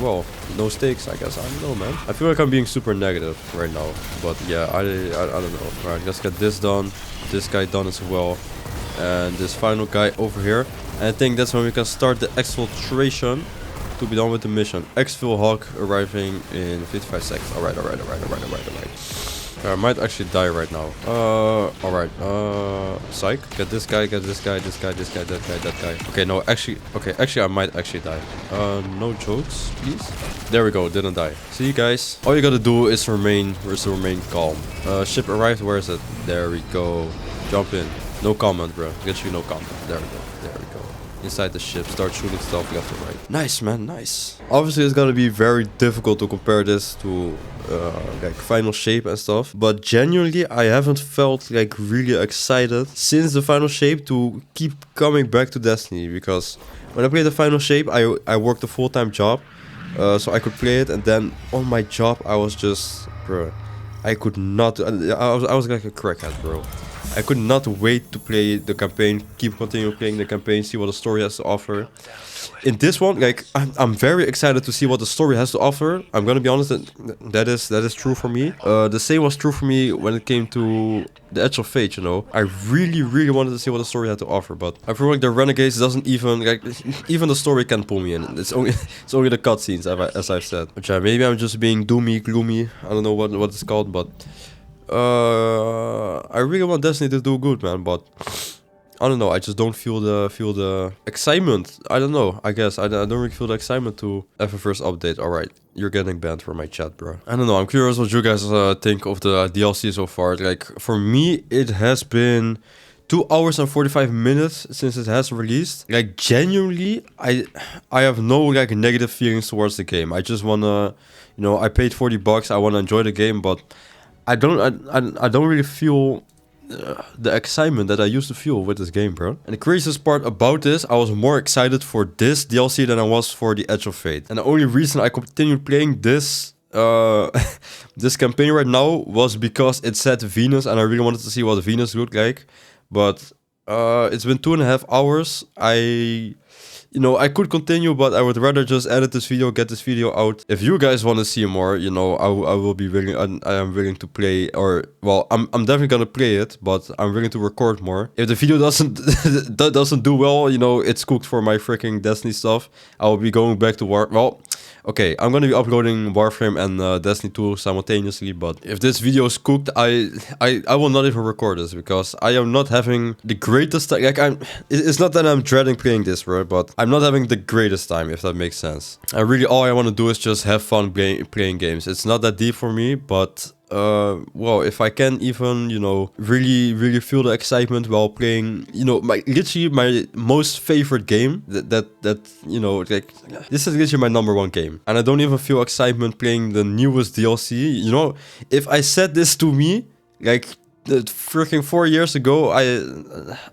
well, no stakes, I guess. I don't know, man. I feel like I'm being super negative right now. But yeah, I don't know. Alright, let's get this done. This guy done as well. And this final guy over here. And I think that's when we can start the exfiltration to be done with the mission. Exfil Hawk arriving in 55 seconds. Alright. I might actually die right now. Alright. Psych. Get this guy, that guy. Okay, no, actually, I might actually die. No jokes, please. There we go, didn't die. See you guys. All you gotta do is remain calm. Ship arrived, where is it? There we go. Jump in. No comment, bro. Get you no comment. There we go. Inside the ship, start shooting stuff left and right. Nice, man, nice. Obviously, it's gonna be very difficult to compare this to like final shape and stuff, but genuinely I haven't felt like really excited since the final shape to keep coming back to Destiny, because when I played the final shape I worked a full-time job, so I could play it, and then on my job I was just, bro, I could not, I was like a crackhead, bro. I could not wait to play the campaign, continue playing the campaign, see what the story has to offer. In this one, like, I'm very excited to see what the story has to offer. I'm gonna be honest, that is true for me. The same was true for me when it came to the Edge of Fate, you know. I really wanted to see what the story had to offer, but I feel like the Renegades doesn't even, like, even the story can pull me in. It's only the cutscenes, as I've said. Which, maybe I'm just being doomy, gloomy. I don't know what it's called, but I really want Destiny to do good, man, but I don't know, I just don't feel the excitement. I don't know, I guess I don't really feel the excitement to have a first update. Alright, you're getting banned from my chat, bro. I don't know, I'm curious what you guys think of the DLC so far. Like, for me, it has been 2 hours and 45 minutes since it has released. Like, genuinely, I have no, like, negative feelings towards the game. I just wanna, you know, I paid $40, I wanna enjoy the game, but I don't really feel the excitement that I used to feel with this game, bro. And the craziest part about this, I was more excited for this DLC than I was for the Edge of Fate. And the only reason I continued playing this this campaign right now was because it said Venus, and I really wanted to see what Venus looked like. But it's been 2.5 hours. You know, I could continue, but I would rather just edit this video, get this video out. If you guys want to see more, you know, I will be willing. I am willing to play, or well, I'm definitely gonna play it, but I'm willing to record more. If the video doesn't do well, you know, it's cooked for my freaking Destiny stuff. I will be going back to well, okay, I'm gonna be uploading Warframe and Destiny 2 simultaneously, but if this video is cooked, I will not even record this, because I am not having the greatest time. Like, it's not that I'm dreading playing this, bro, but I'm not having the greatest time, if that makes sense. All I want to do is just have fun playing games. It's not that deep for me, but well, if I can even, you know, really feel the excitement while playing, you know, literally my most favorite game, that you know, like, this is literally my #1 game, and I don't even feel excitement playing the newest DLC. You know, if I said this to me, like, freaking 4 years ago,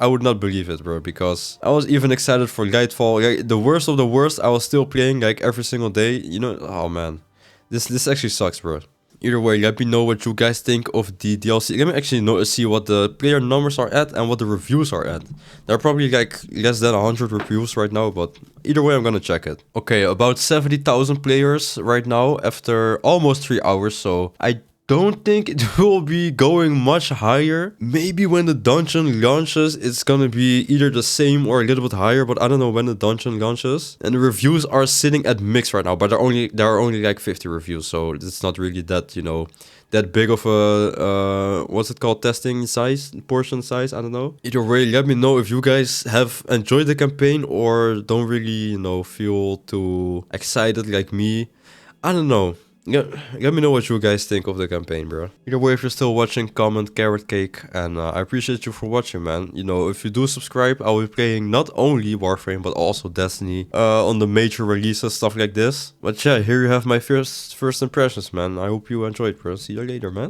I would not believe it, bro, because I was even excited for Lightfall. Like, the worst of the worst, I was still playing, like, every single day, you know. Oh man, this actually sucks, bro. Either way, let me know what you guys think of the DLC. Let me actually see what the player numbers are at and what the reviews are at. There are probably like less than 100 reviews right now, but either way, I'm gonna check it. Okay, about 70,000 players right now after almost 3 hours, so I don't think it will be going much higher. Maybe when the dungeon launches, it's gonna be either the same or a little bit higher, but I don't know when the dungeon launches. And the reviews are sitting at mixed right now, but there are only like 50 reviews, so it's not really that, you know, that big of a what's it called, testing size, portion size, I don't know. Either way, let me know if you guys have enjoyed the campaign or don't really, you know, feel too excited like me. I don't know. Yeah, let me know what you guys think of the campaign, bro. Either way, if you're still watching, comment carrot cake, and I appreciate you for watching, man. You know, if you do subscribe, I'll be playing not only Warframe but also Destiny on the major releases, stuff like this. But yeah, here you have my first impressions, man. I hope you enjoyed, bro. See you later, man.